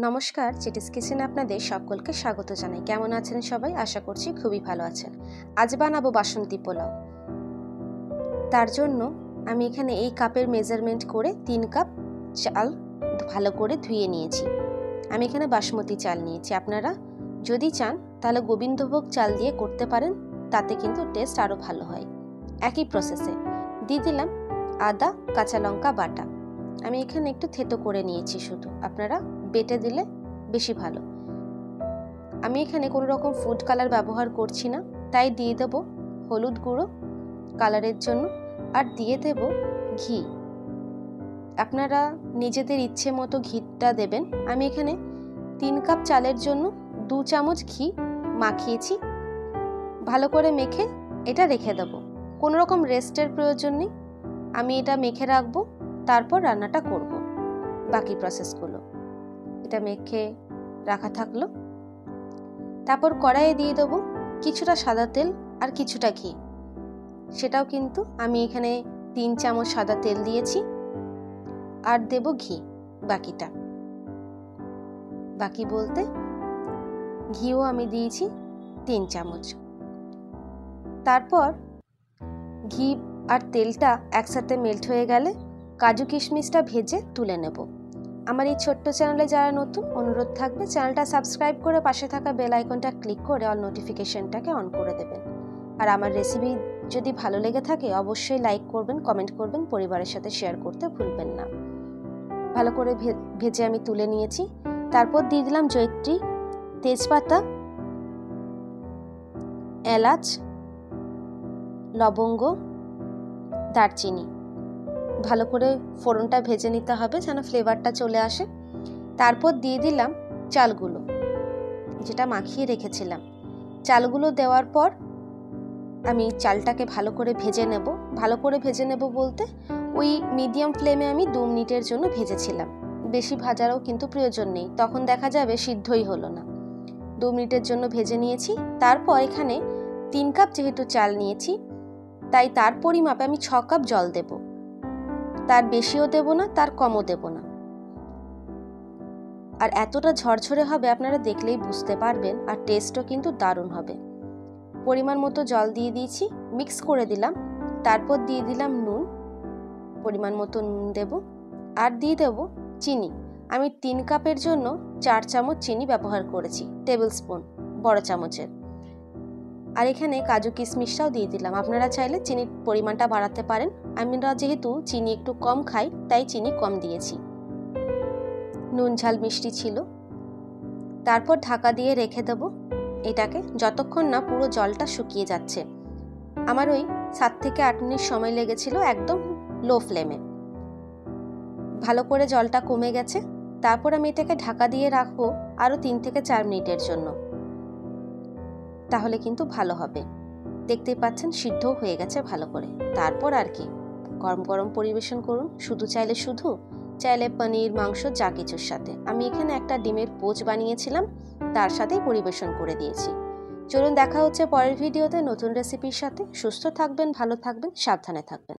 নমস্কার, চিটিস কিচেনে আপনাদের সকলকে স্বাগত জানাই। কেমন আছেন সবাই? আশা করছি খুবই ভালো আছেন। আজ বানাবো বাসন্তী পোলাও। তার জন্য আমি এখানে এই কাপের মেজারমেন্ট করে 3 কাপ চাল ভালো করে ধুয়ে নিয়েছি। আমি এখানে বাসমতি চাল নিয়েছি। আপনারা যদি চান তাহলে গোবিন্দভোগ চাল দিয়ে করতে পারেন, তাতে কিন্তু টেস্ট আরও ভালো হয়। একই প্রসেসে দিয়ে দিলাম আদা, কাঁচা লঙ্কা বাটা। আমি এখানে একটু থেতো করে নিয়েছি, শুধু আপনারা বেটে দিলে বেশি ভালো। আমি এখানে কোনো রকম ফুড কালার ব্যবহার করছি না, তাই দিয়ে দেব হলুদ গুঁড়ো কালারের জন্য, আর দিয়ে দেব ঘি। আপনারা নিজেদের ইচ্ছে মতো ঘিটা দেবেন। আমি এখানে 3 কাপ চালের জন্য 2 চামচ ঘি মাখিয়েছি। ভালো করে মেখে এটা রেখে দেব। কোনো রকম রেস্টের প্রয়োজন নেই, আমি এটা মেখে রাখবো, তারপর রান্নাটা করব। বাকি প্রসেসগুলো এটা মেখে রাখা থাকলো। তারপর কড়াইয়ে দিয়ে দেবো কিছুটা সাদা তেল আর কিছুটা ঘি। সেটাও কিন্তু আমি এখানে 3 চামচ সাদা তেল দিয়েছি, আর দেব ঘি বাকিটা। বাকি বলতে ঘিও আমি দিয়েছি 3 চামচ। তারপর ঘি আর তেলটা একসাথে মেল্ট হয়ে গেলে কাজু কিশমিশটা ভেজে তুলে নেব। আমার এই ছোট্ট চ্যানেলে যারা নতুন, অনুরোধ থাকবে চ্যানেলটা সাবস্ক্রাইব করে পাশে থাকা বেল আইকনটা ক্লিক করে অল নোটিফিকেশনটাকে অন করে দেবেন। আর আমার রেসিপি যদি ভালো লেগে থাকে অবশ্যই লাইক করবেন, কমেন্ট করবেন, পরিবারের সাথে শেয়ার করতে ভুলবেন না। ভালো করে ভেজে আমি তুলে নিয়েছি। তারপর দিয়ে দিলাম জয়িত্রী, তেজপাতা, এলাচ, লবঙ্গ, দারচিনি। ভালো করে ফোড়নটা ভেজে নিতে হবে যেন ফ্লেভারটা চলে আসে। তারপর দিয়ে দিলাম চালগুলো, যেটা মাখিয়ে রেখেছিলাম। চালগুলো দেওয়ার পর আমি চালটাকে ভালো করে ভেজে নেব। ভালো করে ভেজে নেব বলতে ওই মিডিয়াম ফ্লেমে আমি 2 মিনিটের জন্য ভেজেছিলাম। বেশি ভাজারও কিন্তু প্রয়োজন নেই, তখন দেখা যাবে সিদ্ধই হলো না। 2 মিনিটের জন্য ভেজে নিয়েছি। তারপর এখানে 3 কাপ যেহেতু চাল নিয়েছি, তাই তার পরিমাপে আমি 6 কাপ জল দেব। তার বেশিও দেব না, তার কমও দেব না। আর এতটা ঝরঝরে হবে আপনারা দেখলেই বুঝতে পারবেন, আর টেস্টও কিন্তু দারুণ হবে। পরিমাণ মতো জল দিয়ে দিয়েছি, মিক্স করে দিলাম। তারপর দিয়ে দিলাম নুন, পরিমাণ মতো নুন দেব, আর দিয়ে দেব চিনি। আমি 3 কাপের জন্য 4 চামচ চিনি ব্যবহার করেছি, টেবিল স্পুন বড় চামচের। আর এখানে কাজু কিশমিশটাও দিয়ে দিলাম। আপনারা চাইলে চিনির পরিমাণটা বাড়াতে পারেন। আমরা যেহেতু চিনি একটু কম খাই, তাই চিনি কম দিয়েছি। নুন ঝাল মিষ্টি ছিল। তারপর ঢাকা দিয়ে রেখে দেব এটাকে, যতক্ষণ না পুরো জলটা শুকিয়ে যাচ্ছে। আমার ওই 7 থেকে 8 মিনিট সময় লেগেছিল, একদম লো ফ্লেমে। ভালো করে জলটা কমে গেছে। তারপর আমি এটাকে ঢাকা দিয়ে রাখবো আরও 3 থেকে 4 মিনিটের জন্য, তাহলে কিন্তু ভালো হবে। দেখতেই পাচ্ছেন সিদ্ধও হয়ে গেছে ভালো করে। তারপর আর কি, গরম গরম পরিবেশন করুন। শুধু চাইলে পনির, মাংস যা কিছুর সাথে। আমি এখানে একটা ডিমের পোচ বানিয়েছিলাম, তার সাথেই পরিবেশন করে দিয়েছি। চলুন দেখা হচ্ছে পরের ভিডিওতে নতুন রেসিপির সাথে। সুস্থ থাকবেন, ভালো থাকবেন, সাবধানে থাকবেন।